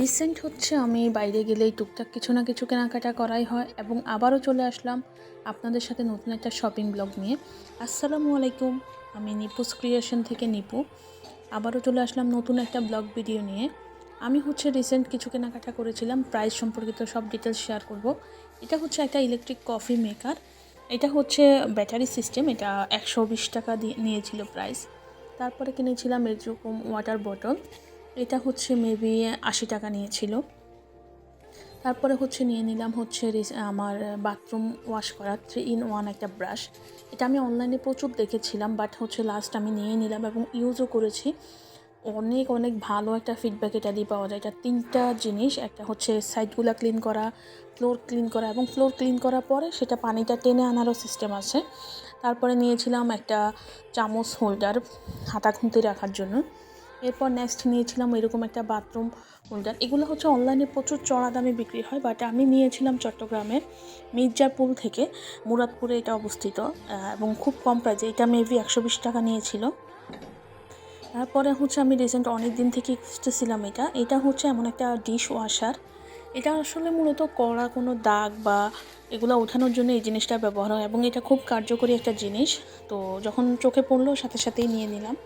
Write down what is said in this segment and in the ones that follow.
Recent হচ্ছে আমি বাইরে গেলেই টুকটাক কিছু না কিছু কেনাকাটা করাই হয় এবং আবারও চলে আসলাম আপনাদের সাথে নতুন একটা শপিং ব্লগ নিয়ে। আসসালামু আলাইকুম, আমি নিপুস ক্রিয়েশন থেকে নিপু। আবারও চলে আসলাম নতুন একটা ব্লগ ভিডিও নিয়ে। আমি হচ্ছে রিসেন্ট কিছু কেনাকাটা করেছিলাম, প্রাইস সম্পর্কিত সব ডিটেলস শেয়ার করব। এটা হচ্ছে একটা ইলেকট্রিক কফি মেকার। এটা হচ্ছে ব্যাটারি সিস্টেম। এটা 120 টাকা দিয়ে নিয়েছিল প্রাইস। তারপরে কিনেছিলাম এরকম ওয়াটার বটল। এটা হচ্ছে মেবি 80 টাকা নিয়েছিল। তারপরে হচ্ছে নিয়ে নিলাম হচ্ছে আমার বাথরুম ওয়াশ করা 3 in 1 একটা ব্রাশ। এটা আমি অনলাইনে প্রচুর দেখেছিলাম, বাট হচ্ছে লাস্ট আমি নিয়ে নিলাম এবং ইউজও করেছি। অনেক অনেক ভালো একটা ফিডব্যাক এটা দিয়ে পাওয়া যায়। এটা 3টা জিনিস, একটা হচ্ছে সাইডগুলো ক্লিন করা, ফ্লোর ক্লিন করা এবং ফ্লোর ক্লিন করার পরে সেটা পানিটা টেনে আনারও সিস্টেম আছে। তারপরে নিয়েছিলাম একটা চামচ হোল্ডার হাতা খুন্তি রাখার জন্য। এরপর নেক্সট নিয়েছিলাম এরকম একটা বাথরুম হোল্ডার। এগুলো হচ্ছে অনলাইনে প্রচুর চড়া দামে বিক্রি হয়, বাট আমি নিয়েছিলাম চট্টগ্রামের মির্জাপুর থেকে। মুরাদপুরে এটা অবস্থিত এবং খুব কম প্রাইসে। এটা মেবি 120 টাকা নিয়েছিল। তারপরে হচ্ছে আমি রিসেন্ট অনেক দিন থেকে খুঁজতেছিলাম এটা হচ্ছে এমন একটা ডিশ ওয়াশার। এটা আসলে মূলত কড়া কোনো দাগ বা এগুলো ওঠানোর জন্য এই জিনিসটা ব্যবহার হয় এবং এটা খুব কার্যকরী একটা জিনিস। তো যখন চোখে পড়লো সাথে সাথেই নিয়ে নিলাম।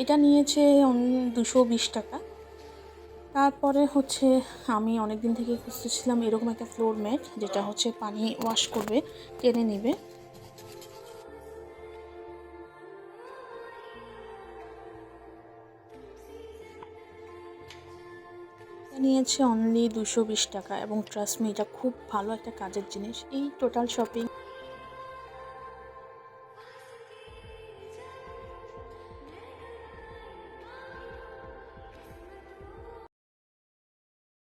এটা নিয়েছে 220 টাকা। তারপরে হচ্ছে আমি অনেক দিন থেকে খুঁজতেছিলাম এরকম একটা ফ্লোর ম্যাট, যেটা হচ্ছে পানি ওয়াশ করবে, টেনে নেবে। নিয়েছে অনলি 220 টাকা এবং ট্রাস্ট মি, এটা খুব ভালো একটা কাজের জিনিস। এই টোটাল শপিং